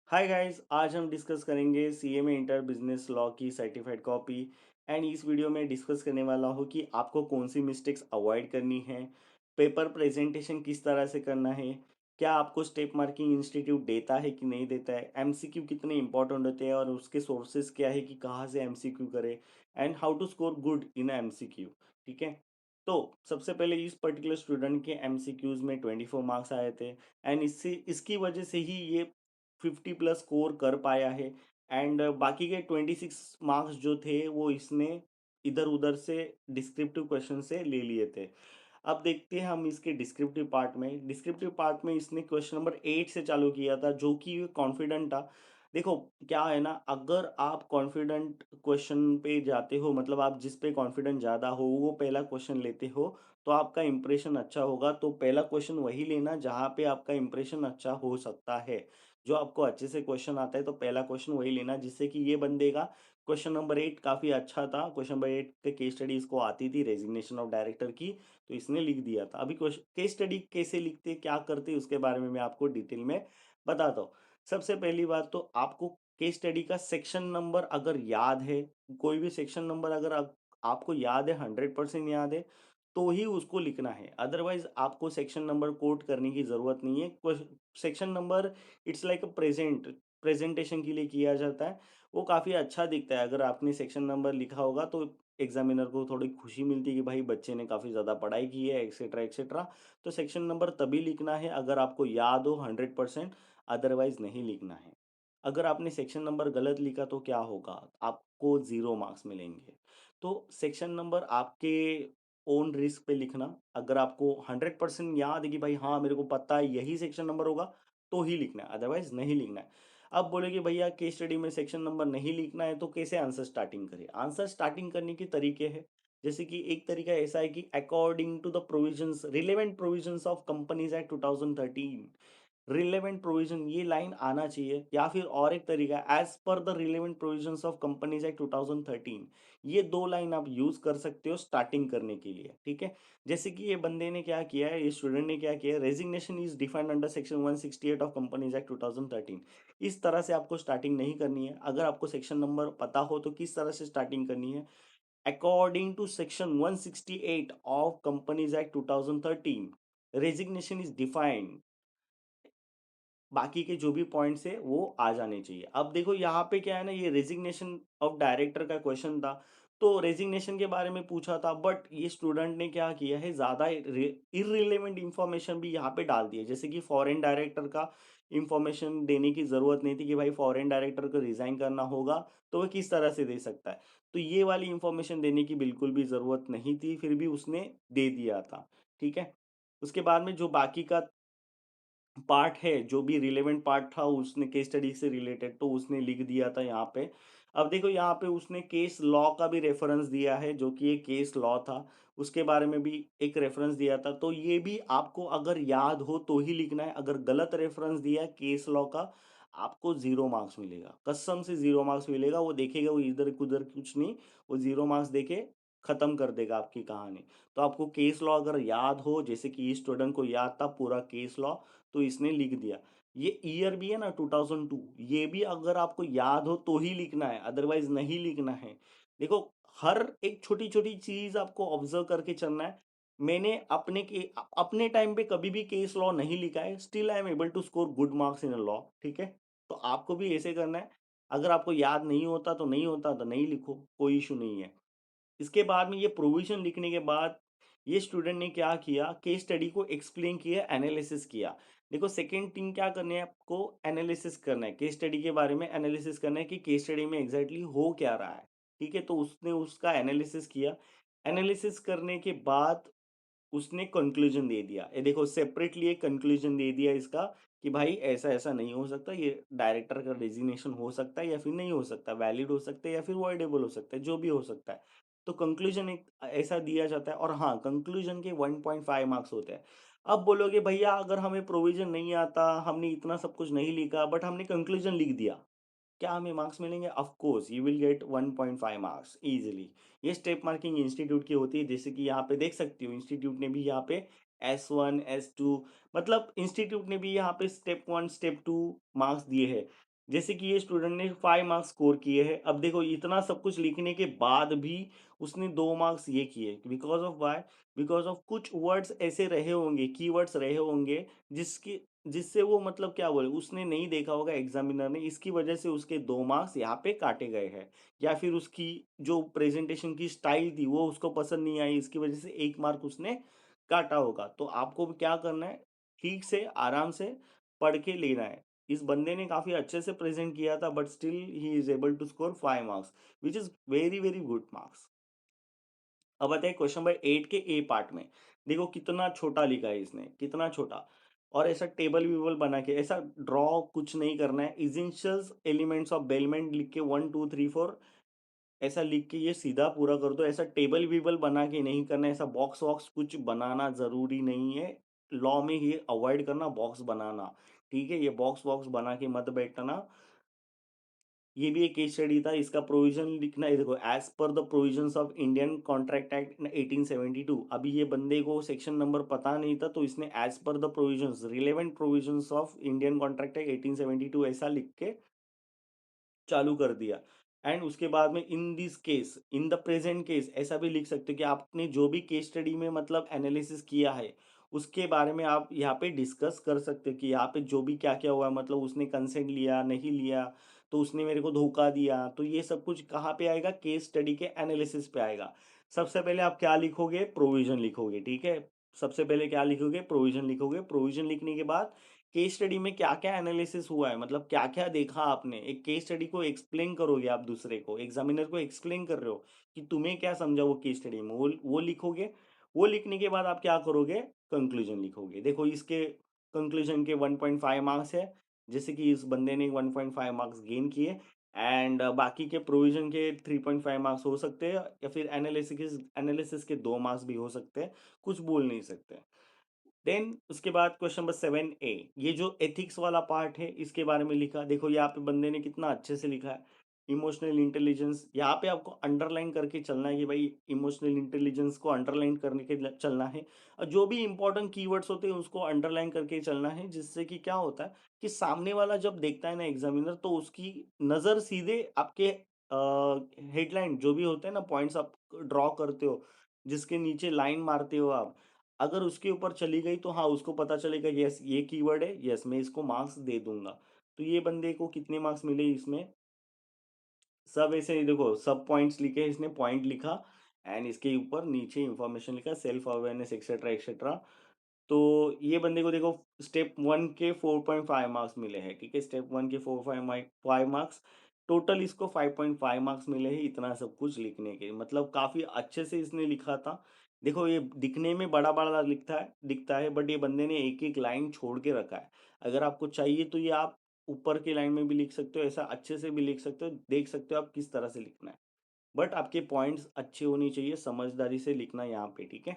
Hi guys, आज हम discuss करेंगे सीएमए इंटर बिजनेस लॉ की सर्टिफाइड कॉपी। एंड इस वीडियो में डिस्कस करने वाला हूँ कि आपको कौन सी मिस्टेक्स अवॉइड करनी है, पेपर प्रेजेंटेशन किस तरह से करना है, क्या आपको स्टेप मार्किंग इंस्टीट्यूट देता है कि नहीं देता है, एमसीक्यू कितने इंपॉर्टेंट होते हैं और उसके सोर्सेज क्या है कि कहाँ से एमसीक्यू करे, and how to score good in MCQ. ठीक है। तो सबसे पहले इस पर्टिकुलर स्टूडेंट के एमसीक्यूज में 24 मार्क्स आए थे। एंड इससे इसकी वजह से ही ये 50 प्लस स्कोर कर पाया है। एंड बाकी के 26 मार्क्स जो थे वो इसने इधर उधर से डिस्क्रिप्टिव क्वेश्चन से ले लिए थे। अब देखते हैं हम इसके डिस्क्रिप्टिव पार्ट में इसने क्वेश्चन नंबर 8 से चालू किया था, जो कि कॉन्फिडेंट था। देखो, क्या है ना, अगर आप कॉन्फिडेंट क्वेश्चन पे जाते हो, मतलब आप जिस पे कॉन्फिडेंट ज़्यादा हो वो पहला क्वेश्चन लेते हो, तो आपका इंप्रेशन अच्छा होगा। तो पहला क्वेश्चन वही लेना जहाँ पे आपका इंप्रेशन अच्छा हो सकता है। जो आपको अच्छे से क्वेश्चन आता है तो पहला क्वेश्चन वही लेना, जिससे कि ये बंदे का क्वेश्चन नंबर 8 काफ़ी अच्छा था। क्वेश्चन नंबर 8 के केस स्टडी इसको आती थी, रेजिग्नेशन ऑफ डायरेक्टर की। तो इसने लिख दिया था। अभी केस स्टडी कैसे लिखते, क्या करते, उसके बारे में मैं आपको डिटेल में बताता हूँ। सबसे पहली बात तो आपको केस स्टडी का सेक्शन नंबर अगर याद है, कोई भी सेक्शन नंबर अगर आपको याद है, 100% याद है, तो ही उसको लिखना है। अदरवाइज आपको सेक्शन नंबर कोट करने की जरूरत नहीं है। Section number it's like a presentation के लिए किया जाता है। वो काफ़ी अच्छा दिखता है। अगर आपने सेक्शन नंबर लिखा होगा तो एग्जामिनर को थोड़ी खुशी मिलती है कि भाई बच्चे ने काफ़ी ज़्यादा पढ़ाई की है, एक्सेट्रा एक्सेट्रा। तो सेक्शन नंबर तभी लिखना है अगर आपको याद हो 100%, अदरवाइज नहीं लिखना है। अगर आपने सेक्शन नंबर गलत लिखा तो क्या होगा, आपको 0 मार्क्स मिलेंगे। तो सेक्शन नंबर आपके ओन रिस्क पे लिखना। अगर आपको 100% याद है कि भाई हाँ मेरे को पता है यही सेक्शन नंबर होगा, तो ही लिखना है, अदरवाइज नहीं लिखना है। अब बोलेगे भैया केस स्टडी में सेक्शन नंबर नहीं लिखना है तो कैसे आंसर स्टार्टिंग करें। आंसर स्टार्टिंग करने के तरीके हैं। जैसे कि एक तरीका ऐसा है कि according to the provisions, relevant provisions of Companies act 2013। Relevant provision, ये लाइन आना चाहिए। या फिर और एक तरीका, as per the relevant provisions of Companies act 2013। ये दो लाइन आप यूज कर सकते हो स्टार्टिंग करने के लिए। ठीक है। जैसे कि ये बंदे ने क्या किया है, ये स्टूडेंट ने क्या किया है, resignation is defined under section 168 of Companies act 2013। इस तरह से आपको स्टार्टिंग नहीं करनी है। अगर आपको सेक्शन नंबर पता हो तो किस तरह से स्टार्टिंग करनी है, according to section 168 of Companies act 2013 resignation is defined. बाकी के जो भी पॉइंट्स है वो आ जाने चाहिए। अब देखो यहाँ पे क्या है ना, ये रेजिग्नेशन ऑफ डायरेक्टर का क्वेश्चन था। तो रेजिग्नेशन के बारे में पूछा था, बट ये स्टूडेंट ने क्या किया है, ज़्यादा इररिलेवेंट इंफॉर्मेशन भी यहाँ पे डाल दी है। जैसे कि फॉरेन डायरेक्टर का इंफॉर्मेशन देने की ज़रूरत नहीं थी कि भाई फॉरेन डायरेक्टर को रिज़ाइन करना होगा तो वह किस तरह से दे सकता है। तो ये वाली इंफॉर्मेशन देने की बिल्कुल भी ज़रूरत नहीं थी, फिर भी उसने दे दिया था। ठीक है। उसके बाद में जो बाकी का पार्ट है, जो भी रिलेवेंट पार्ट था उसने केस स्टडी से रिलेटेड, तो उसने लिख दिया था यहाँ पे। अब देखो यहाँ पे उसने केस लॉ का भी रेफरेंस दिया है, जो कि एक केस लॉ था, उसके बारे में भी एक रेफरेंस दिया था। तो ये भी आपको अगर याद हो तो ही लिखना है। अगर गलत रेफरेंस दिया केस लॉ का, आपको 0 मार्क्स मिलेगा, कसम से 0 मार्क्स मिलेगा। वो देखेगा, वो इधर उधर कुछ नहीं, वो 0 मार्क्स देके खत्म कर देगा आपकी कहानी। तो आपको केस लॉ अगर याद हो, जैसे कि इस स्टूडेंट को याद था पूरा केस लॉ, तो इसने लिख दिया। ये ईयर भी है ना 2002, ये भी अगर आपको याद हो तो ही लिखना है, अदरवाइज नहीं लिखना है। देखो, हर एक छोटी छोटी चीज आपको ऑब्जर्व करके चलना है। मैंने अपने टाइम पे कभी भी केस लॉ नहीं लिखा है, still I am able to score good marks in law. ठीक है। तो आपको भी ऐसे करना है। अगर आपको याद नहीं होता तो नहीं होता, तो नहीं लिखो, कोई इशू नहीं है। इसके बाद में ये प्रोविजन लिखने के बाद ये स्टूडेंट ने क्या किया, केस स्टडी को एक्सप्लेन किया, एनालिसिस किया। देखो, सेकेंड थिंग क्या करनी है आपको, एनालिसिस करना है। केस स्टडी के बारे में एनालिसिस करना है कि केस स्टडी में एग्जैक्टली हो क्या रहा है। ठीक है। तो उसने उसका एनालिसिस किया। एनालिसिस करने के बाद उसने कंक्लूजन दे दिया। ये देखो, सेपरेटली एक कंक्लूजन दे दिया इसका कि भाई ऐसा ऐसा नहीं हो सकता, ये डायरेक्टर का रेजिग्नेशन हो सकता है या फिर नहीं हो सकता, वैलिड हो सकता है या फिर वॉइडेबल हो सकता है, जो भी हो सकता है। तो कंक्लूजन एक ऐसा दिया जाता है। और हाँ, कंक्लूजन के 1.5 मार्क्स होते हैं। अब बोलोगे भैया अगर हमें प्रोविजन नहीं आता, हमने इतना सब कुछ नहीं लिखा, बट हमने कंक्लूजन लिख दिया, क्या हमें मार्क्स मिलेंगे? Of course you will get 1.5 marks easily. ये स्टेप मार्किंग इंस्टीट्यूट की होती है। जैसे कि यहाँ पे देख सकती हो, इंस्टीट्यूट ने भी यहाँ पे S1 S2, मतलब इंस्टीट्यूट ने भी यहाँ पे स्टेप 1 स्टेप 2 मार्क्स दिए हैं। जैसे कि ये स्टूडेंट ने 5 मार्क्स स्कोर किए हैं। अब देखो इतना सब कुछ लिखने के बाद भी उसने 2 मार्क्स ये किए, because of why? Because of कुछ वर्ड्स ऐसे रहे होंगे, कीवर्ड्स रहे होंगे जिसकी जिससे वो मतलब क्या बोले, उसने नहीं देखा होगा एग्ज़ामिनर ने, इसकी वजह से उसके 2 मार्क्स यहाँ पे काटे गए हैं। या फिर उसकी जो प्रेज़ेंटेशन की स्टाइल थी वो उसको पसंद नहीं आई, इसकी वजह से 1 मार्क उसने काटा होगा। तो आपको भी क्या करना है, ठीक से, आराम से पढ़ के लेना है। इस बंदे ने काफ़ी अच्छे से प्रेज़ेंट किया था, but still he is able to score 5 marks, which is very, very good marks. अब आते हैं क्वेश्चन नंबर 8 के ए पार्ट में। देखो कितना छोटा लिखा है इसने, कितना छोटा, और ऐसा टेबल-वेबल बना के ऐसा ड्रॉ कुछ नहीं करना है। एसेंशियल्स एलिमेंट्स ऑफ बेलमेंट लिख के 1, 2, 3, 4 ऐसा लिख के ये सीधा पूरा कर दो। ऐसा टेबल-वेबल बना के नहीं करना है, ऐसा बॉक्स-वॉक्स कुछ बनाना ज़रूरी नहीं है। लॉ में ये अवॉइड करना बॉक्स बनाना, ठीक है? ये बॉक्स-वॉक्स बना के मत बैठना। ये भी एक केस स्टडी था, इसका प्रोविज़न लिखना है, देखो as per the provisions of Indian contract act 1872। अभी ये बंदे को सेक्शन नंबर पता नहीं था, तो इसने as per the provisions, relevant provisions of Indian contract act 1872 ऐसा लिख के चालू कर दिया। एंड उसके बाद में in this case, in the present case ऐसा भी लिख सकते हो कि आपने जो भी केस स्टडी में मतलब एनालिसिस किया है, उसके बारे में आप यहाँ पे डिस्कस कर सकते हो कि यहाँ पे जो भी क्या-क्या हुआ, मतलब उसने कंसेंट लिया, नहीं लिया, तो उसने मेरे को धोखा दिया, तो ये सब कुछ कहाँ पे आएगा? केस स्टडी के एनालिसिस पे आएगा। सबसे पहले आप क्या लिखोगे? प्रोविज़न लिखोगे, ठीक है? सबसे पहले क्या लिखोगे? प्रोविज़न लिखोगे। प्रोविज़न लिखने के बाद केस स्टडी में क्या-क्या एनालिसिस हुआ है, मतलब क्या-क्या देखा आपने, एक केस स्टडी को एक्सप्लेन करोगे आप दूसरे को, एग्जामिनर को एक्सप्लेन कर रहे हो कि तुम्हें क्या समझा वो केस स्टडी में, वो लिखोगे। वो लिखने के बाद आप क्या करोगे? कंक्लूजन लिखोगे। देखो इसके कंक्लूजन के 1.5 मार्क्स है, जैसे कि इस बंदे ने 1.5 मार्क्स गेन किए। एंड बाकी के प्रोविजन के 3.5 मार्क्स हो सकते हैं, या फिर एनालिसिस एनालिसिस के 2 मार्क्स भी हो सकते हैं, कुछ बोल नहीं सकते। देन उसके बाद क्वेश्चन नंबर 7 ए, ये जो एथिक्स वाला पार्ट है इसके बारे में लिखा। देखो यहाँ पे बंदे ने कितना अच्छे से लिखा है। इमोशनल इंटेलिजेंस, यहाँ पे आपको अंडरलाइन करके चलना है कि भाई इमोशनल इंटेलिजेंस को अंडरलाइन करने के चलना है, और जो भी इंपॉर्टेंट कीवर्ड्स होते हैं उसको अंडरलाइन करके चलना है, जिससे कि क्या होता है कि सामने वाला जब देखता है ना एग्जामिनर, तो उसकी नज़र सीधे आपके हेडलाइन जो भी होते हैं ना, पॉइंट्स आप ड्रॉ करते हो, जिसके नीचे लाइन मारते हो आप, अगर उसके ऊपर चली गई तो हाँ, उसको पता चलेगा यस ये कीवर्ड है, यस मैं इसको मार्क्स दे दूँगा। तो ये बंदे को कितने मार्क्स मिले इसमें? सब ऐसे ही देखो, सब पॉइंट्स लिखे, इसने पॉइंट लिखा एंड इसके ऊपर नीचे इन्फॉर्मेशन लिखा, सेल्फ अवेयरनेस एक्सेट्रा एक्सेट्रा। तो ये बंदे को देखो स्टेप 1 के 4.5 मार्क्स मिले हैं, ठीक है? स्टेप 1 के 4.5 मार्क्स, टोटल इसको 5.5 मार्क्स मिले हैं इतना सब कुछ लिखने के। मतलब काफ़ी अच्छे से इसने लिखा था। देखो ये दिखने में बड़ा-बड़ा दिखता है, बट ये बंदे ने एक-एक लाइन छोड़ के रखा है। अगर आपको चाहिए तो ये आप ऊपर की लाइन में भी लिख सकते हो, ऐसा अच्छे से भी लिख सकते हो, देख सकते हो आप किस तरह से लिखना है। बट आपके पॉइंट्स अच्छे होने चाहिए, समझदारी से लिखना यहाँ पे, ठीक है?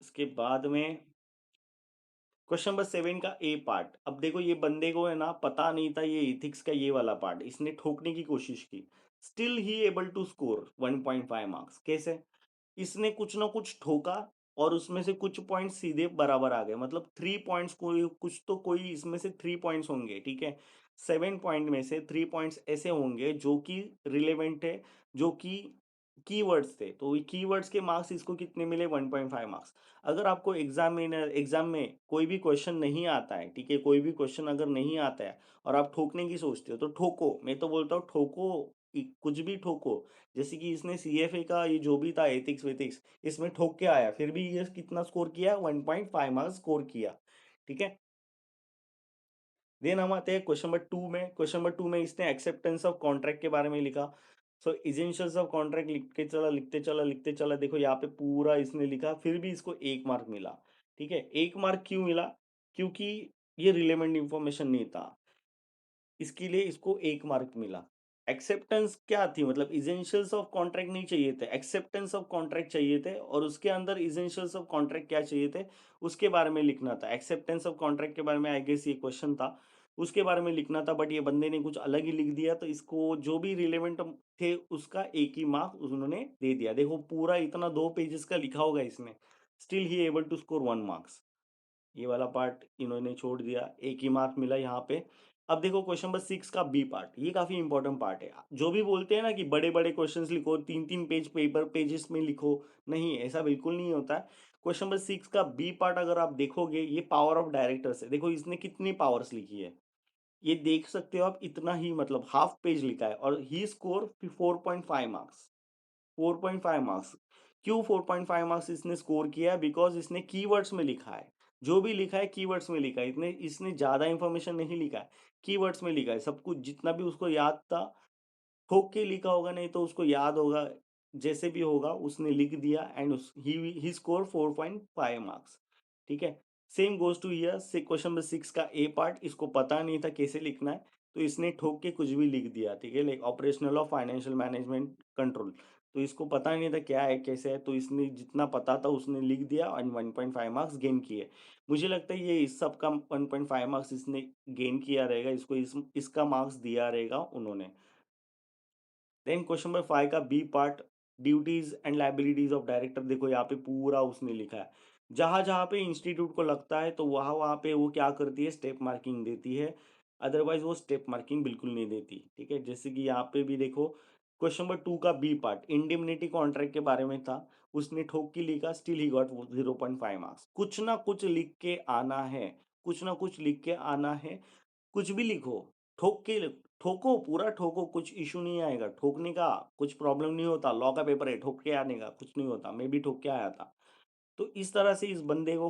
इसके बाद में क्वेश्चन नंबर 7 का ए पार्ट। अब देखो ये बंदे को है ना पता नहीं था ये एथिक्स का ये वाला पार्ट, इसने ठोकने की कोशिश की। Still he able to score 1.5 marks. कैसे? इसने कुछ ना कुछ ठोका और उसमें से कुछ पॉइंट्स सीधे बराबर आ गए, मतलब 3 पॉइंट्स, कोई कुछ तो कोई इसमें से 3 पॉइंट्स होंगे, ठीक है? 7 पॉइंट में से 3 पॉइंट्स ऐसे होंगे जो कि रिलेवेंट है, जो कि कीवर्ड्स थे। तो ये कीवर्ड्स के मार्क्स इसको कितने मिले? 1.5 मार्क्स। अगर आपको एग्जाम में कोई भी क्वेश्चन नहीं आता है, ठीक है? कोई भी क्वेश्चन अगर नहीं आता है और आप ठोकने की सोचते हो, तो ठोको। मैं तो बोलता हूँ ठोको, कुछ भी ठोको। जैसे कि इसने सीएफए का ये जो भी था एथिक्स वेथिक्स, इसमें ठोक के आया, फिर भी ये कितना स्कोर किया? 1.5 मार्क्स स्कोर किया, ठीक है? देन हम आते हैं क्वेश्चन नंबर 2 में। क्वेश्चन नंबर 2 में इसने एक्सेप्टेंस ऑफ कॉन्ट्रैक्ट के बारे में लिखा। सो एसेंशियल्स ऑफ कॉन्ट्रैक्ट लिखते चला, देखो यहाँ पे पूरा इसने लिखा, फिर भी इसको 1 मार्क मिला, ठीक है? 1 मार्क क्यों मिला? क्योंकि ये रिलेवेंट इन्फॉर्मेशन नहीं था। इसके लिए इसको 1 मार्क मिला। एक्सेप्टेंस क्या थी? मतलब एसेंशियल्स ऑफ कॉन्ट्रैक्ट नहीं चाहिए थे, एक्सेप्टेंस ऑफ कॉन्ट्रैक्ट चाहिए थे, और उसके अंदर एसेंशियल्स ऑफ कॉन्ट्रैक्ट क्या चाहिए थे, उसके बारे में लिखना था। एक्सेप्टेंस ऑफ कॉन्ट्रैक्ट के बारे में आई गेस ये क्वेश्चन था, उसके बारे में लिखना था, बट ये बंदे ने कुछ अलग ही लिख दिया, तो इसको जो भी रिलेवेंट थे उसका 1 ही मार्क उन्होंने दे दिया। देखो पूरा इतना 2 पेजेस का लिखा होगा इसने, still he able to score 1 marks. ये वाला पार्ट इन्होंने छोड़ दिया, एक ही मार्क मिला यहाँ पे। अब देखो क्वेश्चन नंबर 6 का बी पार्ट, ये काफ़ी इंपॉर्टेंट पार्ट है। जो भी बोलते हैं ना कि बड़े-बड़े क्वेश्चंस लिखो, 3-3 पेज पेपर पेजेस में लिखो, नहीं ऐसा बिल्कुल नहीं होता है। क्वेश्चन नंबर 6 का बी पार्ट अगर आप देखोगे, ये पावर ऑफ डायरेक्टर्स है। देखो इसने कितनी पावर्स लिखी है, ये देख सकते हो आप, इतना ही मतलब हाफ पेज लिखा है और ही स्कोर 4.5 मार्क्स। 4.5 मार्क्स। क्यों 4.5 मार्क्स इसने स्कोर किया है? बिकॉज इसने कीवर्ड्स में लिखा है। जो भी लिखा है कीवर्ड्स में लिखा है, इसने इसने ज्यादा इंफॉर्मेशन नहीं लिखा है, कीवर्ड्स में लिखा है सब कुछ, जितना भी उसको याद था ठोक के लिखा होगा, नहीं तो उसको याद होगा, जैसे भी होगा उसने लिख दिया एंड ही स्कोर 4.5 मार्क्स। ठीक है। सेम गोज टू हियर से क्वेश्चन नंबर 6 का ए पार्ट, इसको पता नहीं था कैसे लिखना है, तो इसने ठोक के कुछ भी लिख दिया। ठीक है, like operational of financial management control, तो इसको पता नहीं था क्या है कैसे है, तो इसने जितना पता था उसने लिख दिया एंड 1.5 मार्क्स गेन किए। मुझे लगता है ये इस सब का 1.5 मार्क्स इसने गेन किया रहेगा, इसको इसका मार्क्स दिया रहेगा उन्होंने। देन क्वेश्चन नंबर 5 का B part, duties and liabilities of director, देखो यहाँ पे पूरा उसने लिखा है। जहां जहां पे इंस्टीट्यूट को लगता है तो वहां वहां पे वो क्या करती है, स्टेप मार्किंग देती है, अदरवाइज वो स्टेप मार्किंग बिल्कुल नहीं देती। ठीक है, जैसे कि यहाँ पे भी देखो क्वेश्चन नंबर 2 का बी पार्ट इंडिमनिटी कॉन्ट्रैक्ट के बारे में था, उसने ठोक के लिखा, स्टिल ही गॉट 0.5 मार्क्स। कुछ ना कुछ लिख के आना है, कुछ ना कुछ लिख के आना है, कुछ भी लिखो, ठोक के ठोको, पूरा ठोको, कुछ इशू नहीं आएगा ठोकने का, कुछ प्रॉब्लम नहीं होता, लॉ का पेपर है, ठोक के आने का कुछ नहीं होता, मैं भी ठोक के आया था। तो इस तरह से इस बंदे को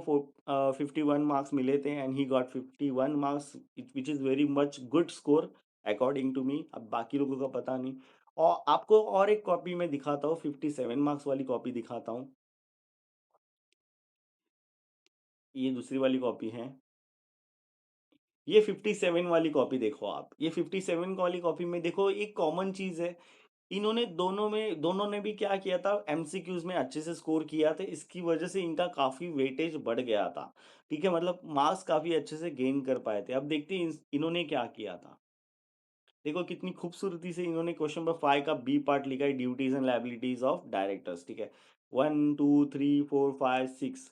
51 मार्क्स मिले थे and he got 51 marks, which is very much good score according to me. अब बाकी लोगों का पता नहीं। और आपको और एक कॉपी में दिखाता हूँ, 57 मार्क्स वाली कॉपी दिखाता हूँ। ये दूसरी वाली कॉपी है, ये 57 वाली कॉपी देखो आप, ये 57 वाली कॉपी में देखो एक कॉमन चीज है, इन्होंने दोनों ने भी क्या किया था, एमसीक्यूज में अच्छे से स्कोर किया था, इसकी वजह से इनका काफी वेटेज बढ़ गया था। ठीक है, मतलब मार्क्स काफी अच्छे से गेन कर पाए थे। अब देखते हैं इन्होंने क्या किया था। देखो कितनी खूबसूरती से इन्होंने क्वेश्चन नंबर 5 का बी पार्ट लिखा है, duties and liabilities of directors. ठीक है, 1 2 3 4 5 6,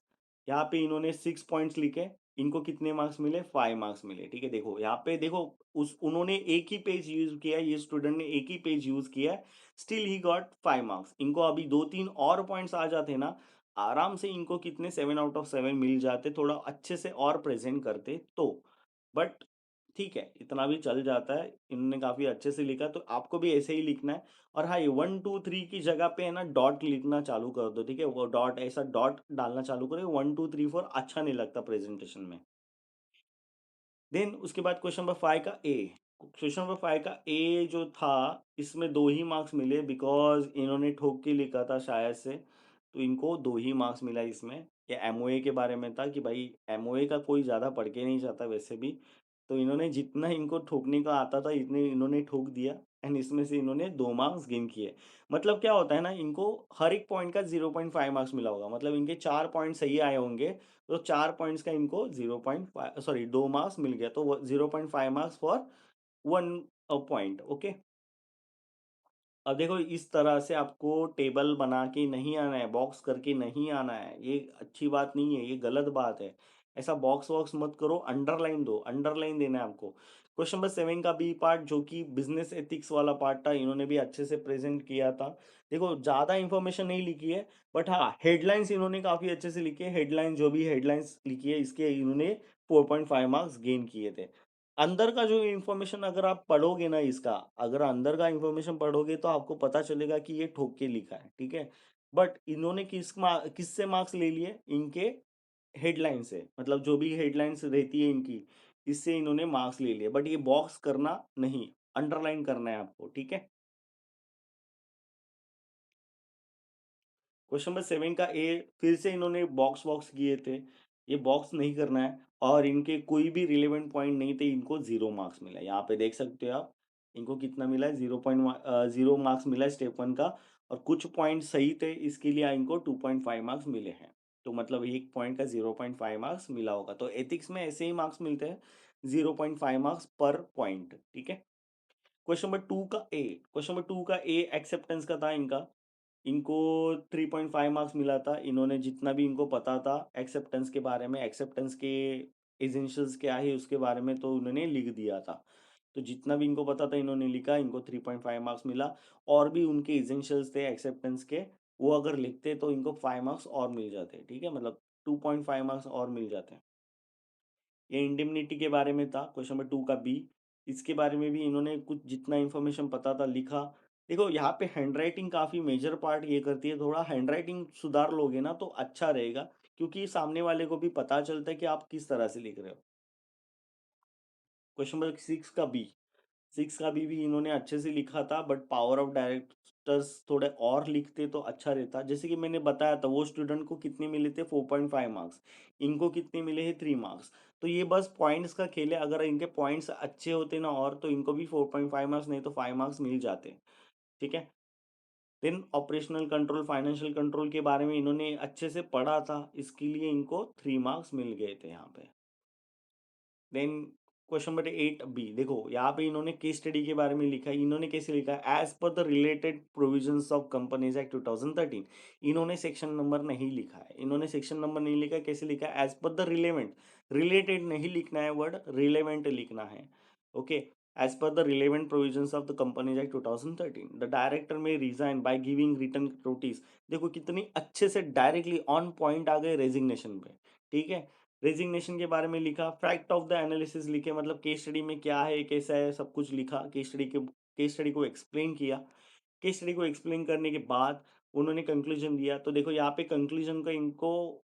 यहाँ पे इन्होंने 6 पॉइंट्स लिखे, इनको कितने मार्क्स मिले, 5 मार्क्स मिले। ठीक है, देखो यहाँ पे देखो, उस उन्होंने एक ही पेज यूज किया, ये स्टूडेंट ने एक ही पेज यूज किया, स्टिल ही गॉट 5 मार्क्स। इनको अभी 2-3 और पॉइंट्स आ जाते ना, आराम से इनको कितने 7 आउट ऑफ 7 मिल जाते, थोड़ा अच्छे से और प्रेजेंट करते तो। बट ठीक है, इतना भी चल जाता है, इन्होंने काफ़ी अच्छे से लिखा, तो आपको भी ऐसे ही लिखना है। और हाँ, ये 1 2 3 की जगह पे है ना डॉट लिखना चालू कर दो। ठीक है, वो डॉट, ऐसा डॉट डालना चालू करो, 1 2 3 4 अच्छा नहीं लगता प्रेजेंटेशन में। देन उसके बाद क्वेश्चन नंबर 5 का ए, क्वेश्चन नंबर 5 का ए जो था, इसमें 2 ही मार्क्स मिले, बिकॉज इन्होंने ठोक के लिखा था शायद से, तो इनको 2 ही मार्क्स मिला इसमें। ये एमओए के बारे में था कि भाई एमओए का कोई ज़्यादा पढ़ के नहीं जाता वैसे भी, तो इन्होंने जितना इनको ठोकने का आता था इतने इन्होंने ठोक दिया एंड इसमें से इन्होंने 2 मार्क्स गेन किए। मतलब क्या होता है ना, इनको हर एक पॉइंट का 0.5 मार्क्स मिला होगा, मतलब इनके 4 पॉइंट सही आए होंगे, तो 4 पॉइंट्स का इनको 0.5, सॉरी 2 मार्क्स मिल गया, तो 0.5 मार्क्स फॉर 1 पॉइंट। ओके, अब देखो इस तरह से आपको टेबल बना के नहीं आना है, बॉक्स करके नहीं आना है, ये अच्छी बात नहीं है, ये गलत बात है। ऐसा बॉक्स वॉक्स मत करो, अंडरलाइन दो, अंडरलाइन देना है आपको। क्वेश्चन नंबर 7 का बी पार्ट जो कि बिजनेस एथिक्स वाला पार्ट था, इन्होंने भी अच्छे से प्रेजेंट किया था। देखो ज़्यादा इंफॉर्मेशन नहीं लिखी है, बट हाँ हेडलाइंस इन्होंने काफ़ी अच्छे से लिखी है, हेडलाइन जो भी हेडलाइंस लिखी है इसके इन्होंने 4.5 मार्क्स गेन किए थे। अंदर का जो इन्फॉर्मेशन अगर आप पढ़ोगे ना इसका, अगर अंदर का इन्फॉर्मेशन पढ़ोगे तो आपको पता चलेगा कि ये ठोक के लिखा है। ठीक है, बट इन्होंने किससे मार्क्स ले लिए, इनके हेडलाइन से, मतलब जो भी हेडलाइंस रहती है इनकी, इससे इन्होंने मार्क्स ले लिए, बट ये बॉक्स करना नहीं, अंडरलाइन करना है आपको। ठीक है, क्वेश्चन नंबर 7 का ए, फिर से इन्होंने बॉक्स वॉक्स किए थे, ये बॉक्स नहीं करना है, और इनके कोई भी रिलेवेंट पॉइंट नहीं थे, इनको 0 मार्क्स मिला। यहाँ पे देख सकते हो आप, इनको कितना मिला है, 0 मार्क्स मिला है स्टेप 1 का, और कुछ पॉइंट सही थे, इसके लिए इनको 2.5 मार्क्स मिले हैं। तो मतलब एक पॉइंट का 0.5 मार्क्स मिला होगा, तो एथिक्स में ऐसे ही मार्क्स मिलते हैं, 0.5 मार्क्स पर पॉइंट। ठीक है, क्वेश्चन नंबर 2 का ए, क्वेश्चन नंबर 2 का ए एक्सेप्टेंस का था इनका, इनको 3.5 मार्क्स मिला था। इन्होंने जितना भी इनको पता था एक्सेप्टेंस के बारे में, एक्सेप्टेंस के एसेंशियल्स क्या है उसके बारे में, तो उन्होंने लिख दिया था। तो जितना भी इनको पता था इन्होंने लिखा, इनको 3.5 मार्क्स मिला। और भी उनके एसेंशियल्स थे एक्सेप्टेंस के, वो अगर लिखते तो इनको 5 मार्क्स और मिल जाते, ठीक है, मतलब 2.5 मार्क्स और मिल जाते। ये इंडेमनिटी के बारे में था, क्वेश्चन नंबर 2 का बी। इसके बारे में भी इन्होंने कुछ जितना इन्फॉर्मेशन पता था लिखा। देखो यहाँ पे हैंडराइटिंग काफ़ी मेजर पार्ट ये करती है, थोड़ा हैंडराइटिंग सुधार लोगे ना तो अच्छा रहेगा, क्योंकि सामने वाले को भी पता चलता है कि आप किस तरह से लिख रहे हो। क्वेश्चन नंबर 6 का बी। 6 का भी इन्होंने अच्छे से लिखा था, बट पावर ऑफ डायरेक्टर्स थोड़े और लिखते तो अच्छा रहता। जैसे कि मैंने बताया था, वो स्टूडेंट को कितने मिले थे 4.5 मार्क्स, इनको कितने मिले हैं 3 मार्क्स। तो ये बस पॉइंट्स का खेल है, अगर इनके पॉइंट्स अच्छे होते ना और तो इनको भी 4.5 मार्क्स नहीं तो 5 मार्क्स मिल जाते, ठीक है। Then operational control, financial control के बारे में इन्होंने अच्छे से पढ़ा था, इसके लिए इनको 3 मार्क्स मिल गए थे यहाँ पे। देन क्वेश्चन नंबर 8 बी, देखो यहाँ पे इन्होंने केस स्टडी के बारे में लिखा है। इन्होंने कैसे लिखा है, as per the related provisions of Companies act 2013। इन्होंने सेक्शन नंबर नहीं लिखा है, इन्होंने सेक्शन नंबर नहीं लिखा है। कैसे लिखा है, as per the relevant, related नहीं लिखना है वर्ड, रिलेवेंट लिखना है। Okay, as per the relevant provisions of the companies act 2013 the director may resign by giving written notice. देखो कितनी अच्छे से डायरेक्टली ऑन पॉइंट आ गए रेजिग्नेशन पे, ठीक है। रेजिग्नेशन के बारे में लिखा, फैक्ट ऑफ द एनालिसिस लिखे, मतलब केस स्टडी में क्या है कैसा है सब कुछ लिखा, केस स्टडी को एक्सप्लेन किया। केस स्टडी को एक्सप्लेन करने के बाद उन्होंने कंक्लूजन दिया। तो देखो यहाँ पे कंक्लूजन का इनको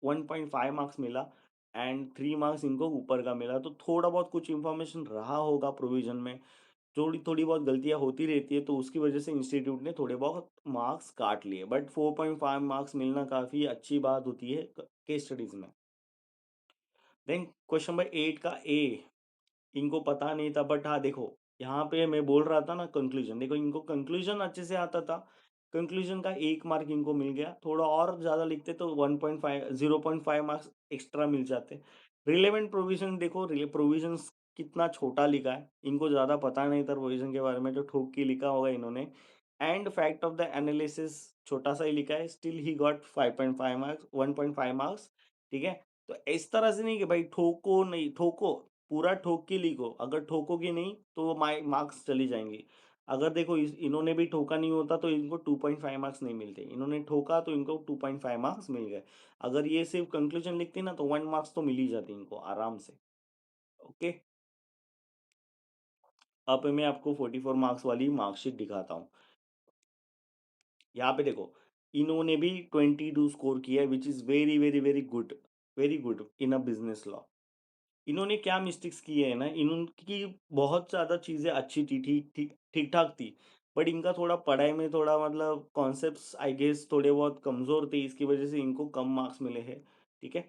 1.5 मार्क्स मिला एंड 3 मार्क्स इनको ऊपर का मिला। तो थोड़ा बहुत कुछ इंफॉर्मेशन रहा होगा प्रोविजन में, थोड़ी थोड़ी बहुत गलतियां होती रहती है, तो उसकी वजह से इंस्टीट्यूट ने थोड़े बहुत मार्क्स काट लिए, बट 4.5 मार्क्स मिलना काफ़ी अच्छी बात होती है केस स्टडीज में। देन क्वेश्चन नंबर 8 का ए, इनको पता नहीं था, बट हाँ देखो यहाँ पे मैं बोल रहा था ना कंक्लूजन, देखो इनको कंक्लूजन अच्छे से आता था। कंक्लूजन का 1 मार्क इनको मिल गया, थोड़ा और ज़्यादा लिखते तो 1.5 0.5 मार्क्स एक्स्ट्रा मिल जाते। रिलेवेंट प्रोविजन, देखो प्रोविजंस कितना छोटा लिखा है, इनको ज़्यादा पता नहीं था प्रोविजन के बारे में, जो ठोक के लिखा होगा इन्होंने। And fact of the analysis छोटा सा ही लिखा है, still he got 5.5 marks, 1.5 marks, ठीक है। तो इस तरह से नहीं कि भाई ठोको नहीं, ठोको पूरा ठोक के लिखो, अगर ठोकोगे नहीं तो मार्क्स चली जाएंगे। अगर देखो इन्होंने भी ठोका नहीं होता तो इनको 2.5 मार्क्स नहीं मिलते, इन्होंने ठोका तो इनको 2.5 मार्क्स मिल गए। अगर ये सिर्फ कंक्लूजन लिखते ना तो 1 मार्क्स तो मिल ही जाते इनको आराम से। ओके, अब मैं आपको 44 मार्क्स वाली मार्कशीट दिखाता हूँ। यहाँ पे देखो इन्होंने भी 22 स्कोर किया है, विच is very very very good, very good in a business law. इन्होंने क्या मिस्टेक्स किए हैं ना, इनकी बहुत ज़्यादा चीज़ें अच्छी थी, ठीक ठीक ठीक ठाक थी, बट इनका थोड़ा पढ़ाई में थोड़ा मतलब कॉन्सेप्ट्स आई गेस थोड़े बहुत कमज़ोर थे, इसकी वजह से इनको कम मार्क्स मिले हैं, ठीक है।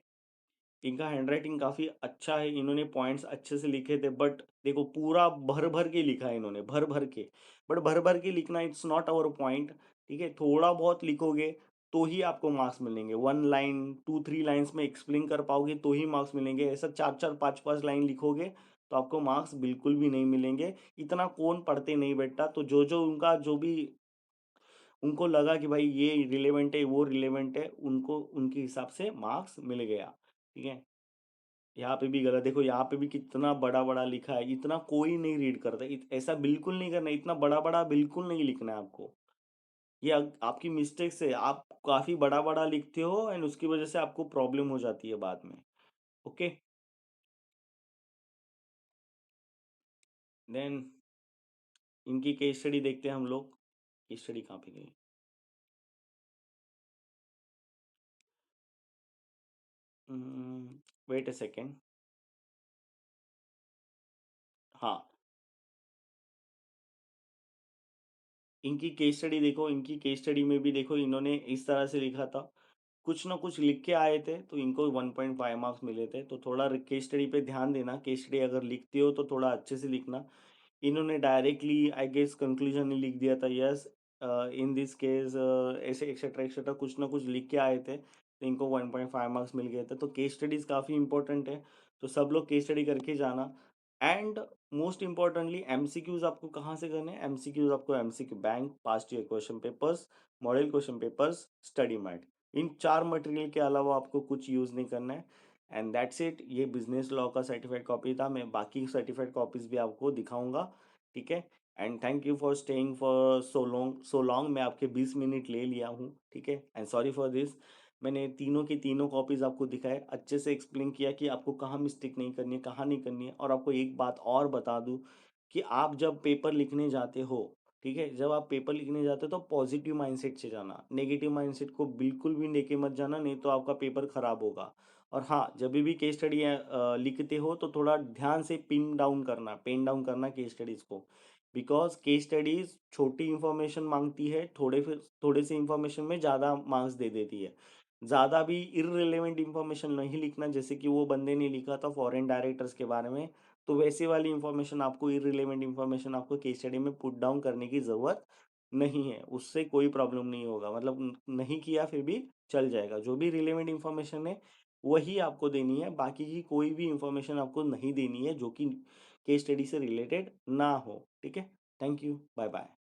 इनका हैंडराइटिंग काफ़ी अच्छा है, इन्होंने पॉइंट्स अच्छे से लिखे थे, बट देखो पूरा भर भर के लिखा है इन्होंने, भर भर के। बट भर भर के लिखना इट्स नॉट आवर पॉइंट, ठीक है। थोड़ा बहुत लिखोगे तो ही आपको मार्क्स मिलेंगे, 1 लाइन 2 3 लाइन्स में एक्सप्लेन कर पाओगे तो ही मार्क्स मिलेंगे। ऐसा 4 4 5 5 लाइन लिखोगे तो आपको मार्क्स बिल्कुल भी नहीं मिलेंगे। इतना कौन पढ़ते नहीं बेटा, तो जो जो उनका जो भी उनको लगा कि भाई ये रिलेवेंट है वो रिलेवेंट है, उनको उनके हिसाब से मार्क्स मिल गया, ठीक है। यहाँ पे भी गलत, देखो यहाँ पे भी कितना बड़ा बड़ा लिखा है, इतना कोई नहीं रीड करता, ऐसा बिल्कुल नहीं करना, इतना बड़ा बड़ा बिल्कुल नहीं लिखना है आपको। ये आपकी मिस्टेक से आप काफी बड़ा बड़ा लिखते हो एंड उसकी वजह से आपको प्रॉब्लम हो जाती है बाद में। ओके, देन इनकी केस स्टडी देखते हैं हम लोग। केस स्टडी कहाँ पे गई, वेट अ सेकेंड। हाँ, इनकी केस स्टडी देखो, इनकी केस स्टडी में भी देखो इन्होंने इस तरह से लिखा था, कुछ ना कुछ लिख के आए थे तो इनको 1.5 मार्क्स मिले थे। तो थोड़ा केस स्टडी पे ध्यान देना, केस स्टडी अगर लिखते हो तो थोड़ा अच्छे से लिखना। इन्होंने डायरेक्टली आई गेस कंक्लूजन ही लिख दिया था, यस इन दिस केस ऐसे एक्सेट्रा एक्सेट्रा कुछ ना कुछ लिख के आए थे, तो इनको 1.5 मार्क्स मिल गए थे। तो केस स्टडीज़ काफ़ी इंपॉर्टेंट है, तो सब लोग केस स्टडी करके जाना। एंड मोस्ट इम्पॉर्टेंटली एमसीक्यूज आपको कहाँ से करने हैं? एमसीक्यूज आपको MCQ bank, past year question papers, model question papers, study mat, इन 4 मटेरियल के अलावा आपको कुछ यूज़ नहीं करना है। And that's it. ये बिजनेस लॉ का सर्टिफाइड कॉपी था। मैं बाकी सर्टिफाइड कॉपीज भी आपको दिखाऊंगा, ठीक है। And thank you for staying for so long. मैं आपके 20 मिनट ले लिया हूँ, ठीक है, एंड सॉरी फॉर दिस। मैंने तीनों की तीनों कॉपीज आपको दिखाए, अच्छे से एक्सप्लेन किया कि आपको कहाँ मिस्टेक नहीं करनी है, कहाँ नहीं करनी है। और आपको एक बात और बता दूं कि आप जब पेपर लिखने जाते हो, ठीक है, जब आप पेपर लिखने जाते हो तो पॉजिटिव माइंडसेट से जाना, नेगेटिव माइंडसेट को बिल्कुल भी लेके मत जाना, नहीं तो आपका पेपर खराब होगा। और हाँ, जब भी केस स्टडी लिखते हो तो थोड़ा ध्यान से पेन डाउन करना केस स्टडीज को, बिकॉज केस स्टडीज छोटी इंफॉर्मेशन मांगती है, थोड़े से इंफॉर्मेशन में ज़्यादा मार्क्स दे देती है। ज़्यादा भी इररिलेवेंट इंफॉर्मेशन नहीं लिखना, जैसे कि वो बंदे ने लिखा था फॉरेन डायरेक्टर्स के बारे में, तो वैसे वाली इंफॉर्मेशन आपको, इररिलेवेंट इंफॉर्मेशन आपको केस स्टडी में पुट डाउन करने की ज़रूरत नहीं है। उससे कोई प्रॉब्लम नहीं होगा, मतलब नहीं किया फिर भी चल जाएगा। जो भी रिलेवेंट इंफॉर्मेशन है वही आपको देनी है, बाकी की कोई भी इंफॉर्मेशन आपको नहीं देनी है जो कि केस स्टडी से रिलेटेड ना हो, ठीक है। Thank you, bye bye.